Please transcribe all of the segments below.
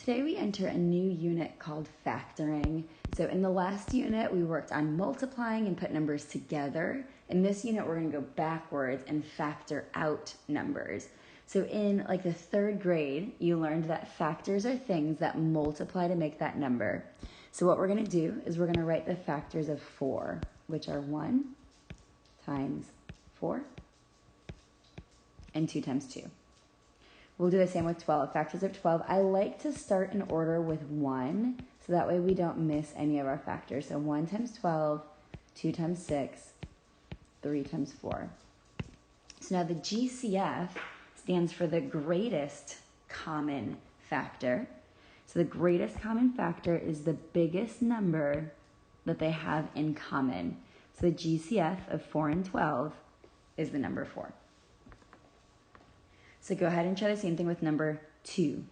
Today we enter a new unit called factoring. So in the last unit, we worked on multiplying and put numbers together. In this unit, we're going to go backwards and factor out numbers. So in like the third grade, you learned that factors are things that multiply to make that number. So what we're going to do is we're going to write the factors of 4, which are 1 times 4 and 2 times 2. We'll do the same with 12. Factors of 12. I like to start in order with 1, so that way we don't miss any of our factors. So 1 times 12, 2 times 6, 3 times 4. So now the GCF stands for the greatest common factor. So the greatest common factor is the biggest number that they have in common. So the GCF of 4 and 12 is the number 4. So go ahead and try the same thing with number 2.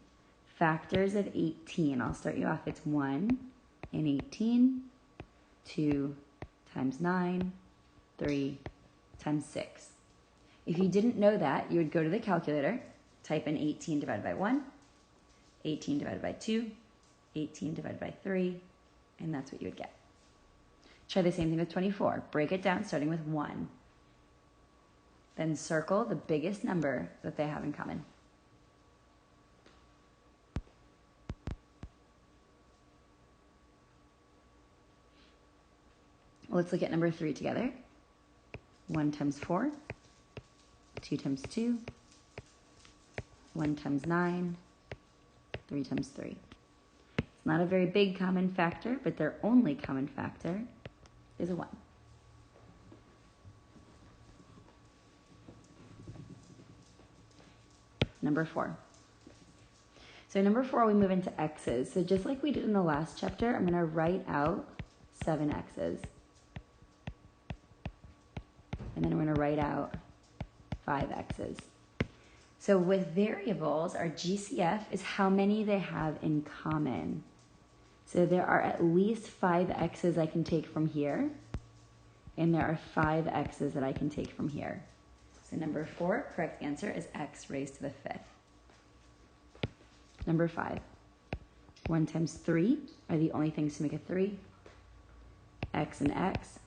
Factors of 18. I'll start you off. It's 1 and 18, 2 times 9, 3 times 6. If you didn't know that, you would go to the calculator, type in 18 divided by 1, 18 divided by 2, 18 divided by 3, and that's what you would get. Try the same thing with 24. Break it down starting with 1. Then circle the biggest number that they have in common. Let's look at number 3 together. 1 times 4, 2 times 2, 1 times 9, 3 times 3. It's not a very big common factor, but their only common factor is a 1. Number 4. So number 4, we move into x's. So just like we did in the last chapter, I'm going to write out 7 x's. And then I'm going to write out 5 x's. So with variables, our GCF is how many they have in common. So there are at least 5 x's I can take from here, and there are 5 x's that I can take from here. So number 4, correct answer is x raised to the 5th. Number 5, 1 times 3 are the only things to make a 3. X and x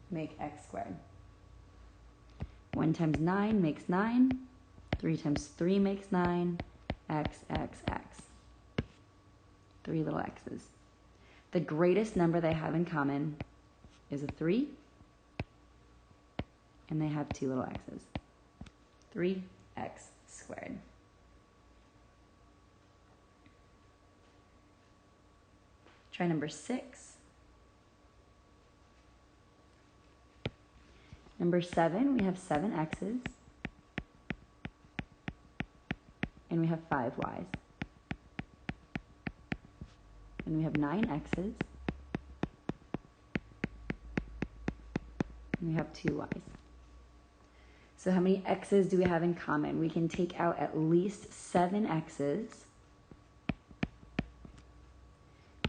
make x squared. 1 times 9 makes 9. 3 times 3 makes 9. X, x, x. 3 little x's. The greatest number they have in common is a 3. And they have 2 little x's. 3x squared. Try number 6. Number 7, we have 7 x's. And we have 5 y's. And we have 9 x's. And we have 2 y's. So how many x's do we have in common? We can take out at least 7 x's.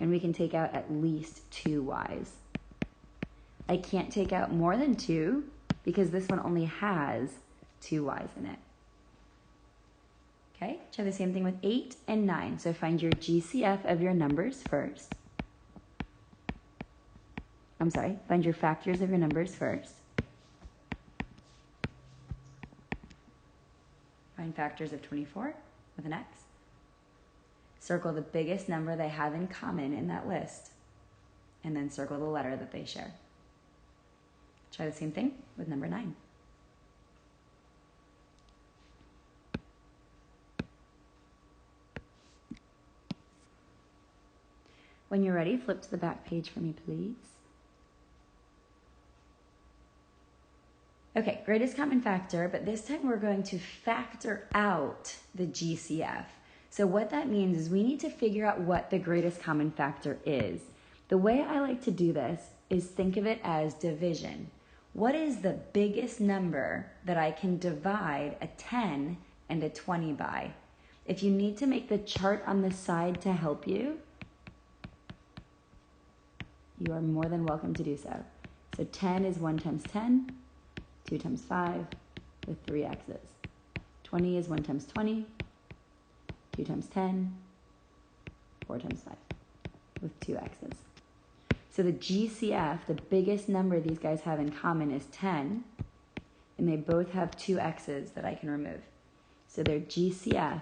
And we can take out at least 2 y's. I can't take out more than 2 because this one only has 2 y's in it. Okay, try the same thing with 8 and 9. So find your GCF of your numbers first. Find your factors of your numbers first. Find factors of 24 with an X. Circle the biggest number they have in common in that list. And then circle the letter that they share. Try the same thing with number 9. When you're ready, flip to the back page for me, please. Okay, greatest common factor, but this time we're going to factor out the GCF. So what that means is we need to figure out what the greatest common factor is. The way I like to do this is think of it as division. What is the biggest number that I can divide a 10 and a 20 by? If you need to make the chart on the side to help you, you are more than welcome to do so. So 10 is 1 times 10. 2 times 5 with 3 x's. 20 is 1 times 20, 2 times 10, 4 times 5 with 2 x's. So the GCF, the biggest number these guys have in common is 10, and they both have 2 x's that I can remove. So their GCF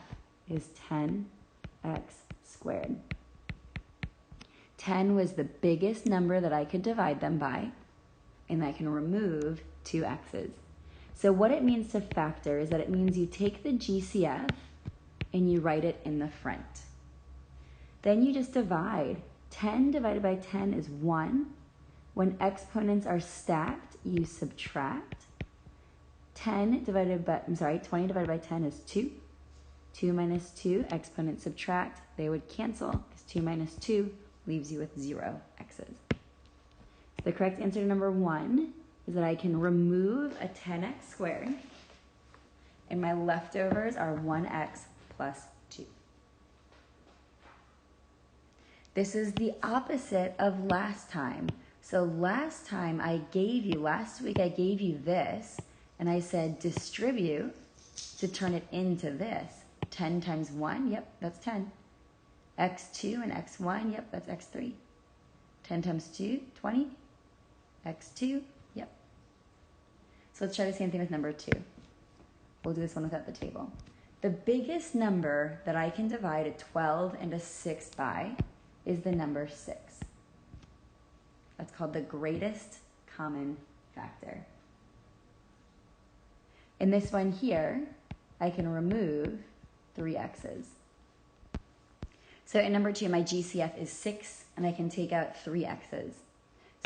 is 10x squared. 10 was the biggest number that I could divide them by, and I can remove 2 x's. So what it means to factor is that it means you take the GCF and you write it in the front. Then you just divide. 10 divided by 10 is 1. When exponents are stacked, you subtract. 20 divided by 10 is 2. 2 minus 2, exponents subtract. They would cancel because 2 minus 2 leaves you with 0 x's. The correct answer to number 1 is that I can remove a 10x squared, and my leftovers are 1x plus 2. This is the opposite of last time. So last week I gave you this, and I said distribute to turn it into this. 10 times 1, yep, that's 10. x2 and x1, yep, that's x3. 10 times 2, 20. x2, yep. So let's try the same thing with number 2. We'll do this one without the table. The biggest number that I can divide a 12 and a 6 by is the number 6. That's called the greatest common factor. In this one here, I can remove 3 x's. So in number 2, my GCF is 6, and I can take out 3 x's.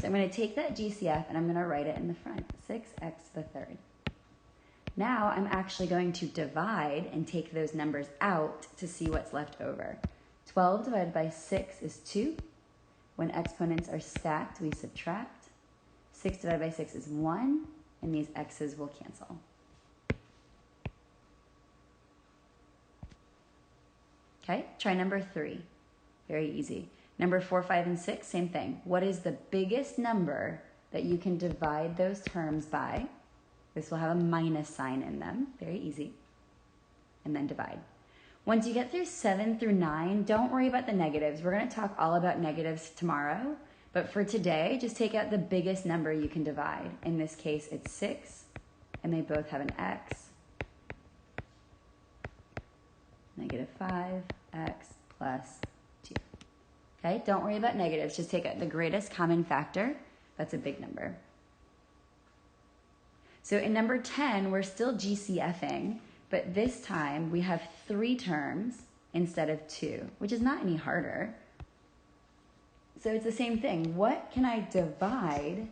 So I'm going to take that GCF, and I'm going to write it in the front, 6x to the third. Now I'm actually going to divide and take those numbers out to see what's left over. 12 divided by 6 is 2. When exponents are stacked, we subtract. 6 divided by 6 is 1, and these x's will cancel. Okay, try number 3. Very easy. Number 4, 5, and 6, same thing. What is the biggest number that you can divide those terms by? This will have a minus sign in them. Very easy. And then divide. Once you get through 7 through 9, don't worry about the negatives. We're going to talk all about negatives tomorrow. But for today, just take out the biggest number you can divide. In this case, it's 6, and they both have an x. Negative 5x plus 2. Okay, don't worry about negatives. Just take out the greatest common factor. That's a big number. So in number 10, we're still GCFing, but this time we have 3 terms instead of 2, which is not any harder. So it's the same thing. What can I divide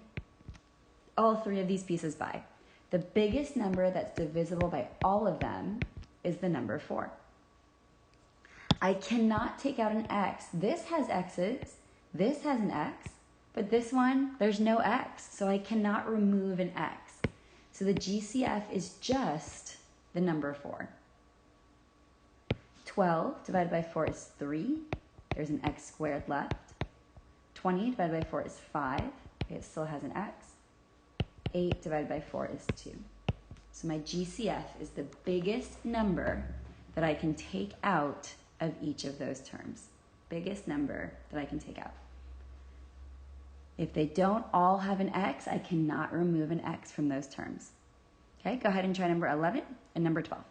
all 3 of these pieces by? The biggest number that's divisible by all of them is the number 4. I cannot take out an x. This has x's, this has an x, but this one, there's no x, so I cannot remove an x. So the GCF is just the number 4. 12 divided by 4 is 3. There's an x squared left. 20 divided by 4 is 5. It still has an x. 8 divided by 4 is 2. So my GCF is the biggest number that I can take out of each of those terms. Biggest number that I can take out. If they don't all have an x, I cannot remove an x from those terms. Okay, go ahead and try number 11 and number 12.